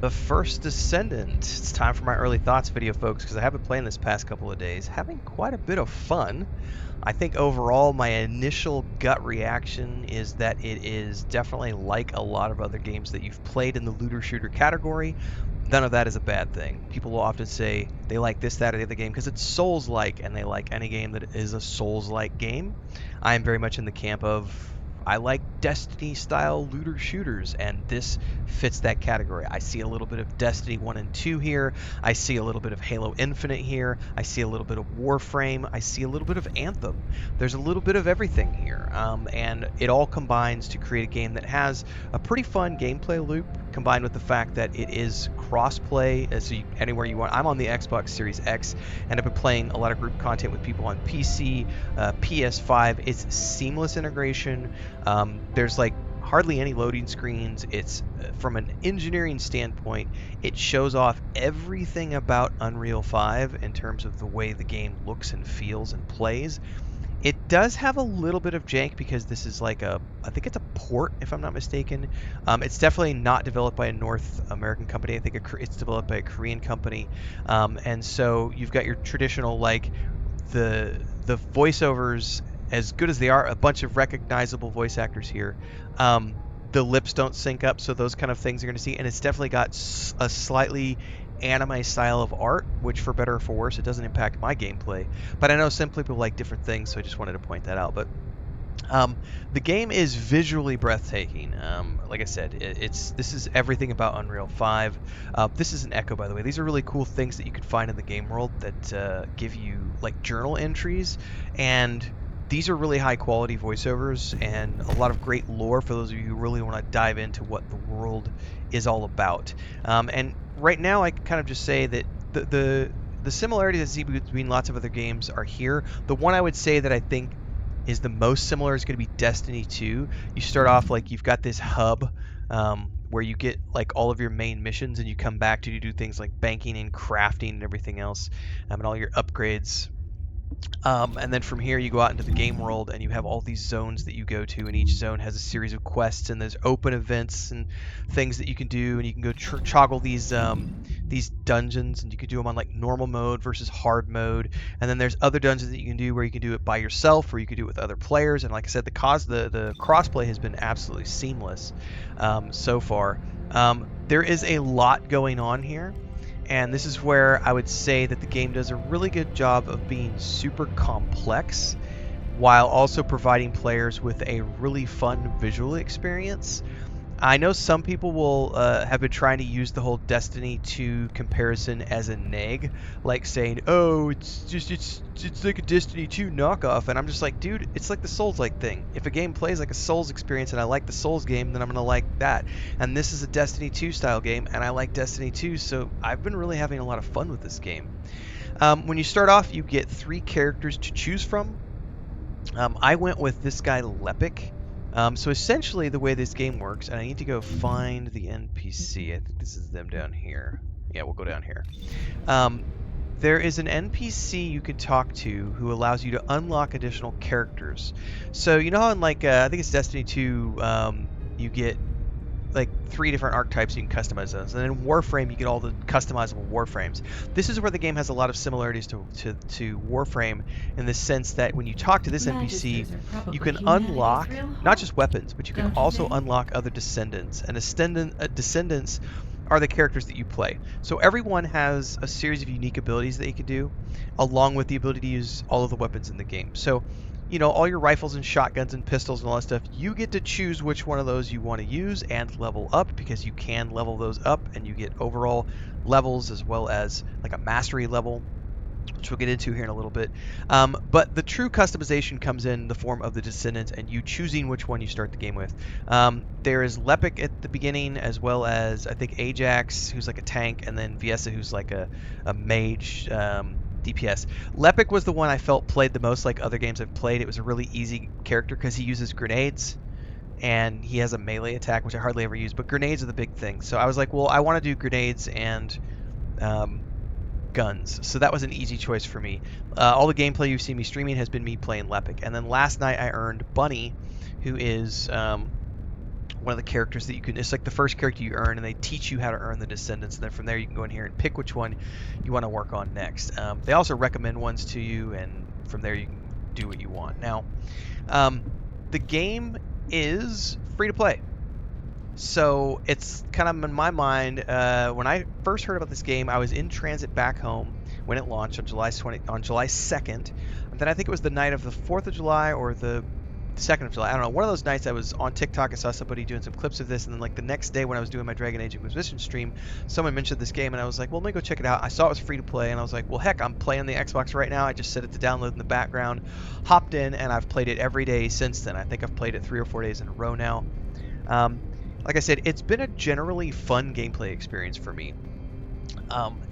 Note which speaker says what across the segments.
Speaker 1: The first Descendant. It's time for my early thoughts video, folks, because I have been playing this past couple of days, having quite a bit of fun. I think overall my initial gut reaction is that it is definitely like a lot of other games that you've played in the looter shooter category. None of that is a bad thing. People will often say they like this, that, or the other game because it's Souls-like, and they like any game that is a Souls-like game. I am very much in the camp of I like Destiny-style looter shooters, and this fits that category. I see a little bit of Destiny 1 and 2 here. I see a little bit of Halo Infinite here. I see a little bit of Warframe. I see a little bit of Anthem. There's a little bit of everything here, and it all combines to create a game that has a pretty fun gameplay loop, combined with the fact that it is cross-play anywhere you want. I'm on the Xbox Series X, and I've been playing a lot of group content with people on PC, PS5. It's seamless integration. There's like hardly any loading screens. It's from an engineering standpoint, it shows off everything about Unreal 5 in terms of the way the game looks and feels and plays. It does have a little bit of jank because this is like I think it's a port, if I'm not mistaken. It's definitely not developed by a North American company. I think it's developed by a Korean company. And so you've got your traditional, like, the voiceovers, as good as they are, a bunch of recognizable voice actors here. The lips don't sync up, so those kind of things you're going to see. And it's definitely got a slightly anime style of art, which, for better or for worse, it doesn't impact my gameplay. But I know some people like different things, so I just wanted to point that out. But the game is visually breathtaking. Like I said, this is everything about Unreal 5. This is an echo, by the way. These are really cool things that you can find in the game world that give you like journal entries, and these are really high quality voiceovers and a lot of great lore for those of you who really want to dive into what the world is all about. And right now, I can kind of just say that the similarities I see between lots of other games are here. The one I would say that I think is the most similar is going to be Destiny 2. You start off like you've got this hub where you get like all of your main missions, and you come back to do things like banking and crafting and everything else, and all your upgrades. And then from here, you go out into the game world, and you have all these zones that you go to, and each zone has a series of quests, and there's open events and things that you can do, and you can go toggle these dungeons, and you can do them on like normal mode versus hard mode. And then there's other dungeons that you can do where you can do it by yourself, or you can do it with other players. And like I said, the crossplay has been absolutely seamless so far. There is a lot going on here. And this is where I would say that the game does a really good job of being super complex while also providing players with a really fun visual experience. I know some people will have been trying to use the whole Destiny 2 comparison as a neg, like saying, "Oh, it's like a Destiny 2 knockoff," and I'm just like, dude, it's like the Souls-like thing. If a game plays like a Souls experience and I like the Souls game, then I'm gonna like that. And this is a Destiny 2 style game, and I like Destiny 2, so I've been really having a lot of fun with this game. When you start off, you get 3 characters to choose from. I went with this guy, Lepic. So essentially the way this game works, and I need to go find the NPC. I think this is them down here. Yeah, we'll go down here. There is an NPC you can talk to who allows you to unlock additional characters. So you know how in like, I think it's Destiny 2, you get like 3 different archetypes you can customize those, and in Warframe you get all the customizable Warframes. This is where the game has a lot of similarities to Warframe, in the sense that when you talk to this NPC, you can unlock not just weapons, but you can also unlock other Descendants, and Descendants are the characters that you play. So everyone has a series of unique abilities that you can do, along with the ability to use all of the weapons in the game. So you know, all your rifles and shotguns and pistols and all that stuff, you get to choose which one of those you want to use and level up, because you can level those up, and you get overall levels as well as like a mastery level, which we'll get into here in a little bit. But the true customization comes in the form of the Descendants and you choosing which one you start the game with. There is Lepic at the beginning, as well as I think Ajax, who's like a tank, and then Viessa, who's like a mage. DPS. Lepic was the one I felt played the most like other games I've played. It was a really easy character because he uses grenades, and he has a melee attack, which I hardly ever use, but grenades are the big thing. So I was like, well, I want to do grenades and guns. So that was an easy choice for me. All the gameplay you've seen me streaming has been me playing Lepic. And then last night I earned Bunny, who is one of the characters that you can, it's like the first character you earn, and they teach you how to earn the Descendants, and then from there you can go in here and pick which one you want to work on next. They also recommend ones to you, and from there you can do what you want. Now, the game is free to play. So it's kind of in my mind, when I first heard about this game, I was in transit back home when it launched on July 2nd. And then I think it was the night of the 4th of July or the 2nd of July. I don't know. One of those nights I was on TikTok. I saw somebody doing some clips of this, and then like the next day when I was doing my Dragon Age Inquisition stream, someone mentioned this game, and I was like, well, let me go check it out. I saw it was free to play, and I was like, well, heck, I'm playing the Xbox right now. I just set it to download in the background, hopped in, and I've played it every day since then. I think I've played it 3 or 4 days in a row now. Like I said, it's been a generally fun gameplay experience for me.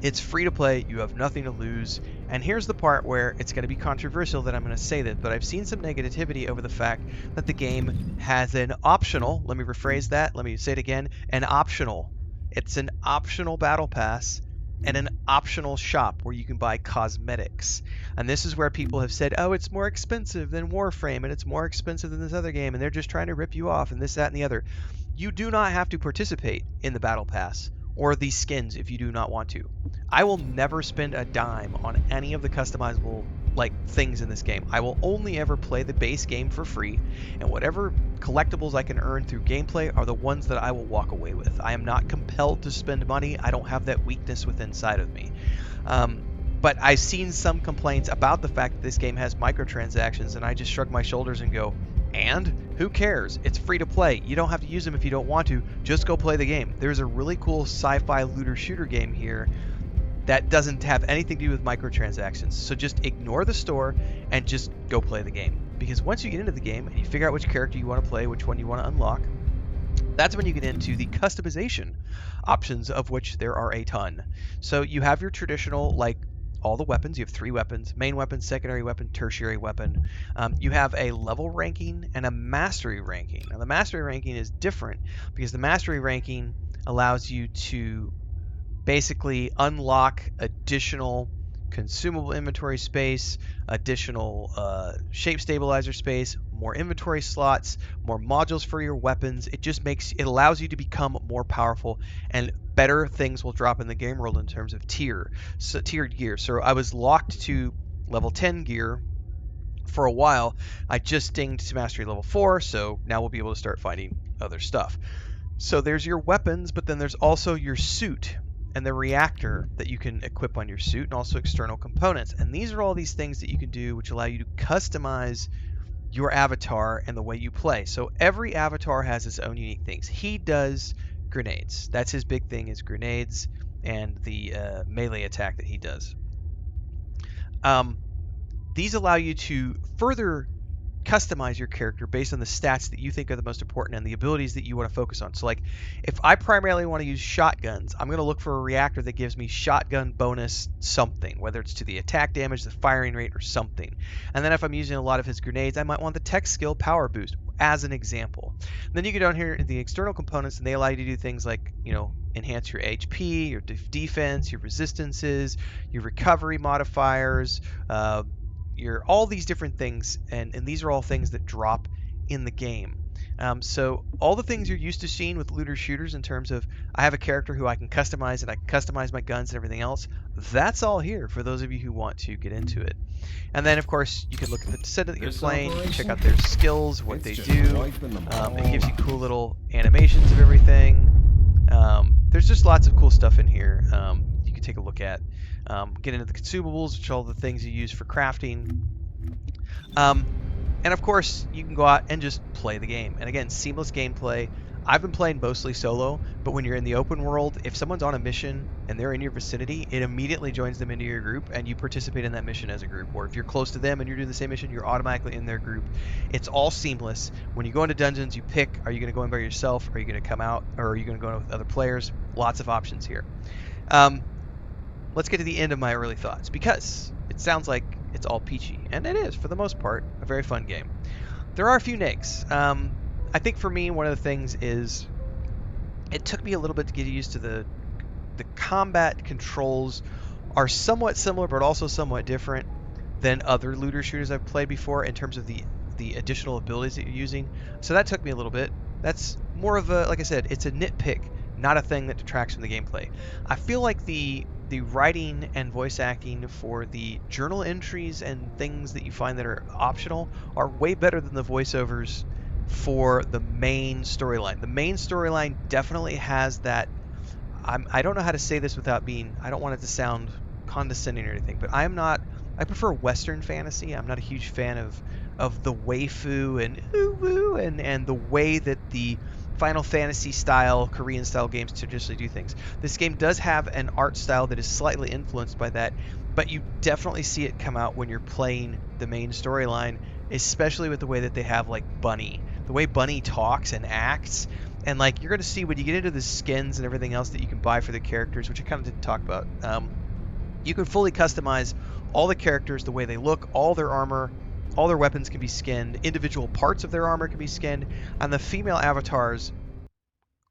Speaker 1: It's free to play, you have nothing to lose, and here's the part where it's going to be controversial that I'm going to say that, but I've seen some negativity over the fact that the game has an optional, let me rephrase that, let me say it again, it's an optional battle pass and an optional shop where you can buy cosmetics. And this is where people have said, oh, it's more expensive than Warframe, and it's more expensive than this other game, and they're just trying to rip you off, and this, that, and the other. You do not have to participate in the battle pass or these skins if you do not want to. I will never spend a dime on any of the customizable things in this game. I will only ever play the base game for free, and whatever collectibles I can earn through gameplay are the ones that I will walk away with. I am not compelled to spend money. I don't have that weakness within inside of me. But I've seen some complaints about the fact that this game has microtransactions, and I just shrug my shoulders and go, and who cares? It's free to play. You don't have to use them if you don't want to. Just go play the game. There's a really cool sci-fi looter shooter game here that doesn't have anything to do with microtransactions. So just ignore the store and just go play the game. Because once you get into the game and you figure out which character you want to play, which one you want to unlock, that's when you get into the customization options, of which there are a ton. So you have your traditional, all the weapons. You have 3 weapons: main weapon, secondary weapon, tertiary weapon. You have a level ranking and a mastery ranking. Now the mastery ranking is different because the mastery ranking allows you to basically unlock additional consumable inventory space, additional shape stabilizer space, more inventory slots, more modules for your weapons. It allows you to become more powerful, and better things will drop in the game world in terms of tiered gear. So I was locked to level 10 gear for a while. I just dinged to mastery level 4, so now we'll be able to start finding other stuff. So there's your weapons, but then there's also your suit and the reactor that you can equip on your suit, and also external components. And these are all these things that you can do which allow you to customize your avatar and the way you play. So every avatar has its own unique things. He does grenades. That's his big thing, is grenades and the melee attack that he does. These allow you to further customize your character based on the stats that you think are the most important and the abilities that you want to focus on. So if I primarily want to use shotguns, I'm going to look for a reactor that gives me shotgun bonus something, whether it's to the attack damage, the firing rate, or something. And then if I'm using a lot of his grenades, I might want the tech skill power boost, as an example. And then you get down here in the external components, and they allow you to do things like, enhance your HP, your defense, your resistances, your recovery modifiers, all these different things, and these are all things that drop in the game. So all the things you're used to seeing with looter shooters in terms of, I have a character who I can customize, and I can customize my guns and everything else, that's all here for those of you who want to get into it. And then, of course, you can look at the Descendant that you're playing, you can check out their skills, what they do. It gives you cool little animations of everything. There's just lots of cool stuff in here you can take a look at. Get into the consumables, which are all the things you use for crafting. And of course, you can go out and just play the game. And again, seamless gameplay. I've been playing mostly solo, but when you're in the open world, if someone's on a mission and they're in your vicinity, it immediately joins them into your group, and you participate in that mission as a group. Or if you're close to them and you're doing the same mission, you're automatically in their group. It's all seamless. When you go into dungeons, you pick, are you going to go in by yourself? Are you going to come out? Or are you going to go in with other players? Lots of options here. Let's get to the end of my early thoughts, because it sounds like it's all peachy, and it is, for the most part, a very fun game. There are a few negs. I think for me, one of the things is, it took me a little bit to get used to the combat controls are somewhat similar, but also somewhat different than other looter shooters I've played before in terms of the additional abilities that you're using. So that took me a little bit. That's more of a, like I said, it's a nitpick, not a thing that detracts from the gameplay. I feel like the writing and voice acting for the journal entries and things that you find that are optional are way better than the voiceovers for the main storyline. The main storyline definitely has that. I don't know how to say this without being, I don't want it to sound condescending or anything, but I prefer Western fantasy. I'm not a huge fan of the waifu and ooh woo and the way that the Final Fantasy style, Korean style games traditionally do things. This game does have an art style that is slightly influenced by that, but you definitely see it come out when you're playing the main storyline, especially with the way that they have like Bunny. The way Bunny talks and acts, and like you're going to see when you get into the skins and everything else that you can buy for the characters, which I kind of didn't talk about. You can fully customize all the characters, the way they look, all their armor, all their weapons can be skinned, individual parts of their armor can be skinned, and the female avatars.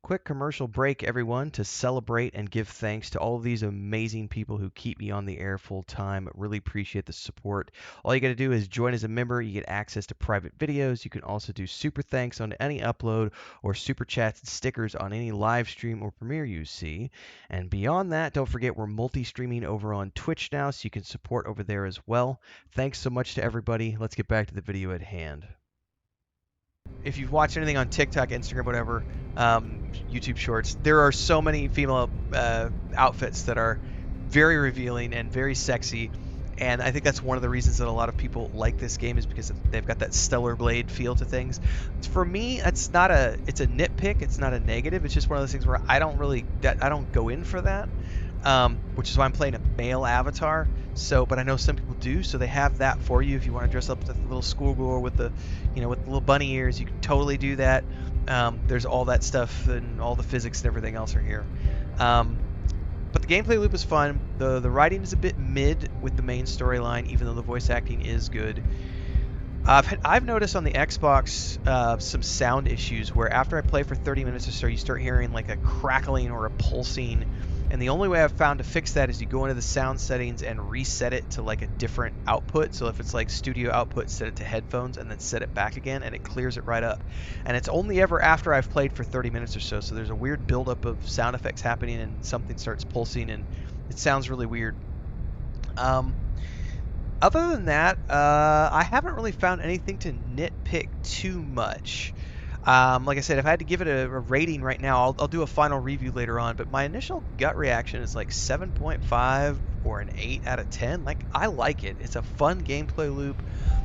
Speaker 1: Quick commercial break, everyone, to celebrate and give thanks to all of these amazing people who keep me on the air full time. Really appreciate the support. All you got to do is join as a member. You get access to private videos. You can also do super thanks on any upload or super chats and stickers on any live stream or premiere you see. And beyond that, don't forget we're multi-streaming over on Twitch now, so you can support over there as well. Thanks so much to everybody. Let's get back to the video at hand. If you've watched anything on TikTok, Instagram, whatever, YouTube Shorts, there are so many female outfits that are very revealing and very sexy. And I think that's one of the reasons that a lot of people like this game is because they've got that stellar blade feel to things. For me, it's a nitpick. It's not a negative. It's just one of those things where I don't go in for that. Which is why I'm playing a male avatar. So, but I know some people do, so they have that for you. If you want to dress up with a little schoolgirl with the little bunny ears, you can totally do that. There's all that stuff and all the physics and everything else are here. But the gameplay loop is fun. The writing is a bit mid with the main storyline, even though the voice acting is good. I've noticed on the Xbox some sound issues where after I play for 30 minutes or so, you start hearing like a crackling or a pulsing. And the only way I've found to fix that is you go into the sound settings and reset it to like a different output. So if it's like studio output, set it to headphones and then set it back again, and it clears it right up. And it's only ever after I've played for 30 minutes or so. So there's a weird buildup of sound effects happening and something starts pulsing and it sounds really weird. Other than that, I haven't really found anything to nitpick too much. Like I said, if I had to give it a rating right now, I'll do a final review later on, but my initial gut reaction is like 7.5 or an 8 out of 10. Like, I like it. It's a fun gameplay loop.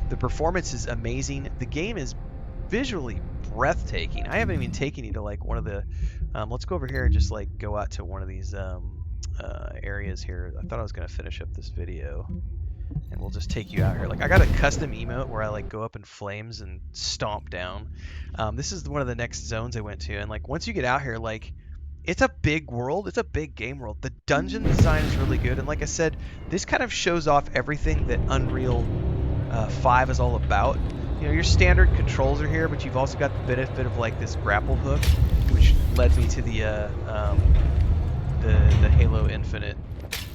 Speaker 1: The performance is amazing. The game is visually breathtaking. I haven't even taken you to like one of the, let's go over here and just like go out to one of these areas here. I thought I was going to finish up this video. And we'll just take you out here. Like, I got a custom emote where I like go up in flames and stomp down. This is one of the next zones I went to, and like once you get out here, like it's a big world. It's a big game world. The dungeon design is really good, and like I said, this kind of shows off everything that Unreal 5 is all about. You know, your standard controls are here, but you've also got the benefit of like this grapple hook, which led me to the Halo Infinite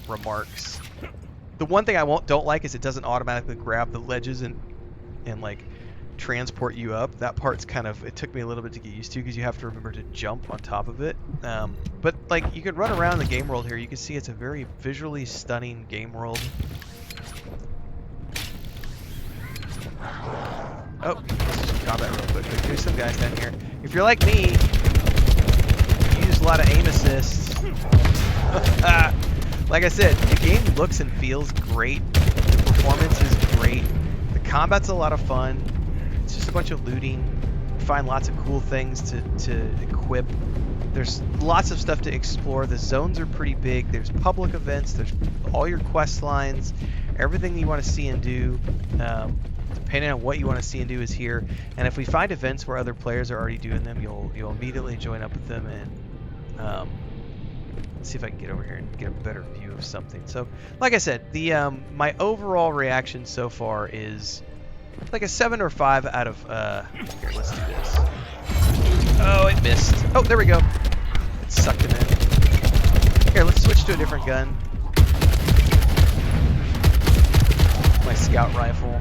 Speaker 1: remarks. The one thing I don't like is it doesn't automatically grab the ledges and like transport you up. That part's kind of, it took me a little bit to get used to because you have to remember to jump on top of it. But like you can run around the game world here. You can see it's a very visually stunning game world. Oh, let's do some combat real quick. There's some guys down here. If you're like me, you use a lot of aim assists. Like I said, the game looks and feels great. The performance is great. The combat's a lot of fun. It's just a bunch of looting. You find lots of cool things to equip. There's lots of stuff to explore. The zones are pretty big. There's public events. There's all your quest lines. Everything you want to see and do, depending on what you want to see and do, is here. And if we find events where other players are already doing them, you'll immediately join up with them and let's see if I can get over here and get a better view of something. So, like I said, the my overall reaction so far is like a 7 or 5 out of here, let's do this. Oh, it missed. Oh, there we go. It sucked him in. Here, let's switch to a different gun. My scout rifle.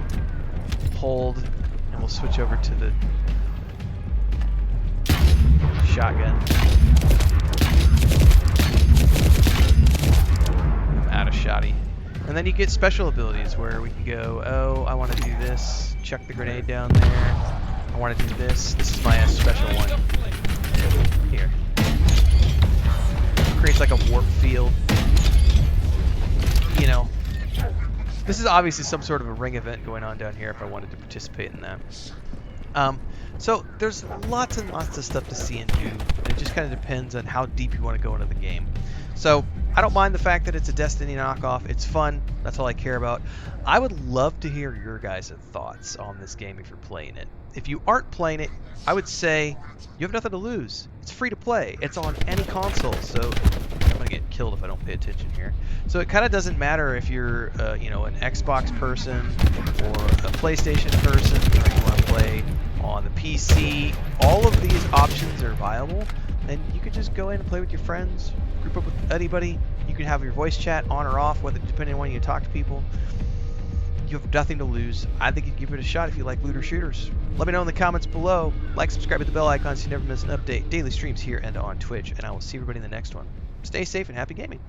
Speaker 1: Hold, and we'll switch over to the shotgun. I'm out of shotty. And then you get special abilities where we can go, oh, I want to do this, chuck the grenade down there. I want to do this. This is my special one. Here. Creates like a warp field. You know, this is obviously some sort of a ring event going on down here if I wanted to participate in that. So there's lots and lots of stuff to see and do, and it just kind of depends on how deep you want to go into the game. So I don't mind the fact that it's a Destiny knockoff. It's fun. That's all I care about. I would love to hear your guys' thoughts on this game if you're playing it. If you aren't playing it, I would say you have nothing to lose. It's free to play. It's on any console, so I'm gonna get killed if I don't pay attention here. So it kind of doesn't matter if you're, you know, an Xbox person or a PlayStation person, or you want to play on the PC. All of these options are viable, and you can just go in and play with your friends, group up with anybody. You can have your voice chat on or off, whether depending on when you talk to people. You have nothing to lose. I think you'd give it a shot if you like looter shooters. Let me know in the comments below. Like, subscribe, hit the bell icon so you never miss an update. Daily streams here and on Twitch, and I will see everybody in the next one. Stay safe and happy gaming.